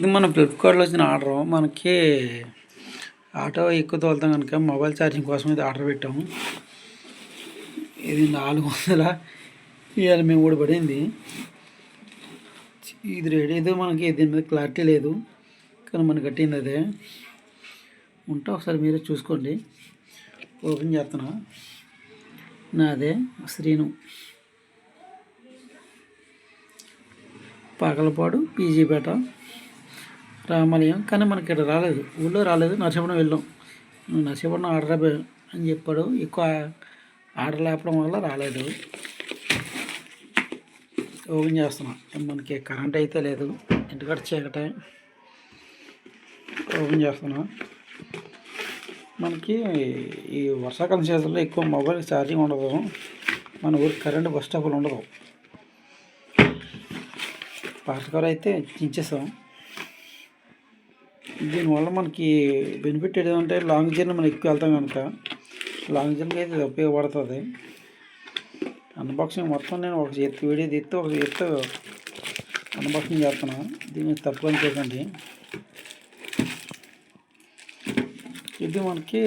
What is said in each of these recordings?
ఇది మన ఫ్లిప్కార్ట్లో వచ్చిన ఆర్డర్. మనకి ఆటో ఎక్కువ తోలుతాం కనుక మొబైల్ ఛార్జింగ్ కోసం ఇది ఆర్డర్ పెట్టాము. ఇది 400 ఇవాళ మేము కూడా పడింది. ఇది రెడీ అయితే మనకి దీని మీద క్లారిటీ లేదు, కానీ మనకి కట్టింది అదే ఉంటే ఒకసారి మీరే చూసుకోండి. ఓపెన్ చేస్తున్నా. నాదే శ్రీను, పాకలపాడు, పీజీపేట, రామాలయం. కానీ మనకి ఇక్కడ రాలేదు, ఊళ్ళో రాలేదు. నరసీపురం వెళ్ళాం. నరసీపురం ఆర్డర్ అని చెప్పాడు. ఎక్కువ ఆర్డర్ లేపడం వల్ల రాలేదు. ఓపెన్ చేస్తున్నాం. మనకి కరెంట్ అయితే లేదు, ఇంటికాడ చీకటే. ఓపెన్ చేస్తున్నాం. మనకి ఈ వర్షాకాలం సీజన్లో ఎక్కువ మొబైల్ ఛార్జింగ్ ఉండదు. మన ఊరికి కరెంట్ బస్ స్టాప్లు ఉండదు. పాతకారు అయితే చించేసాం. దీనివల్ల మనకి బెనిఫిట్ ఏంటంటే లాంగ్ జర్నీ మనం ఎక్కువ వెళ్తాం కనుక లాంగ్ జర్నీకి అయితే ఉపయోగపడుతుంది. అన్బాక్సింగ్ మొత్తం నేను ఒక చేతి వీడియో తీస్తే ఒక చేతి అన్బాక్సింగ్ చేస్తున్నాను. దీన్ని తప్పుకొని చేయకండి. ఇది మనకి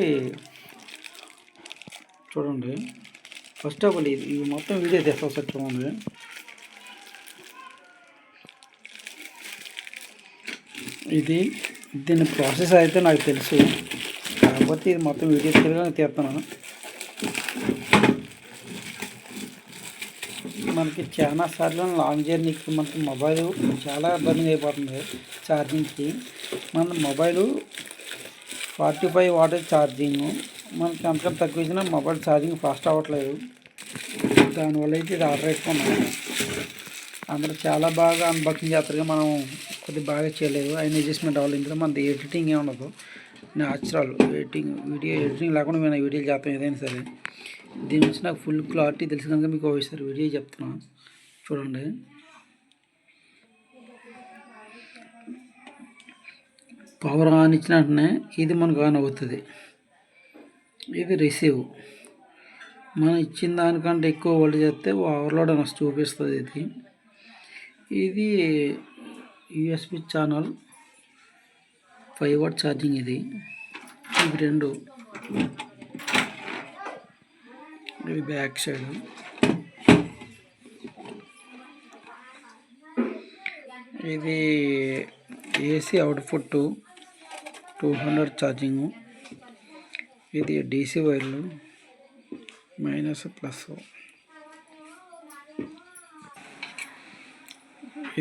చూడండి. ఫస్ట్ ఆఫ్ ఆల్ ఇది మొత్తం వీడియో తీస్తా ఒకసారి చూడండి. దీని ప్రాసెస్ అయితే నాకు తెలుసు, కాకపోతే ఇది మొత్తం వీడియో తీస్తున్నాను. మనకి చాలా సార్లు లాంగ్ జర్నీకి మనకి మొబైల్ చాలా ఇబ్బంది అయిపోతుంది ఛార్జింగ్కి. మన మొబైలు 45 వాటేజ్ ఛార్జింగ్. మనకి అంతకన్నా తక్కువ ఇచ్చినా మొబైల్ ఛార్జింగ్ ఫాస్ట్ అవ్వట్లేదు. దానివల్ల అయితే ఇది ఆర్డర్ పెట్టుకున్నాను. అందరూ చాలా బాగా అన్బాక్సింగ్ చేస్తారు, మనం కొద్దిగా బాగా చేయలేదు. అయిన అడ్జస్ట్మెంట్ అవ్వాలి. ఇందులో మనది ఎడిటింగ్ ఏమి ఉండదు, న్యాచురల్ వీడియో ఎడిటింగ్ లేకుండా మేము వీడియోలు చేస్తాం ఏదైనా సరే. దీని నుంచి నాకు ఫుల్ క్లారిటీ తెలుసు కనుక మీకు ఒకసారి వీడియో చెప్తున్నాను చూడండి. పవర్ ఆన్ ఇచ్చిన వెంటనే ఇది మనకు ఆన్ అవుతుంది. ఇది రిసీవ్. మనం ఇచ్చిన దానికంటే ఎక్కువ వోల్టేజ్ చేస్తే ఓవర్లోడ్ అని చూపిస్తుంది. ఇది యూఎస్బి ఛానల్ 5 వాట్ ఛార్జింగ్. ఇవి రెండు. ఇది బ్యాక్ సైడ్. ఇది ఏసీ అవుట్పుట్ 200 ఛార్జింగ్. ఇది డీసీ వైర్లు మైనస్ ప్లస్.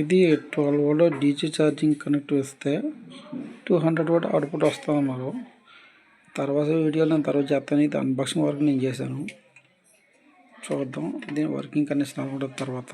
ఇది 12 వోల్ట్ డీసీ ఛార్జింగ్ కనెక్ట్ చేస్తే 200 వాట్ అవుట్పుట్ వస్తుంది అన్నారు. తర్వాత వీడియోలో నేను తర్వాత చేస్తాను. ఇది అన్బాక్సింగ్ వరకు నేను చేశాను. చూద్దాం దీని వర్కింగ్ కండిషన్ అనుకుంటుంది తర్వాత.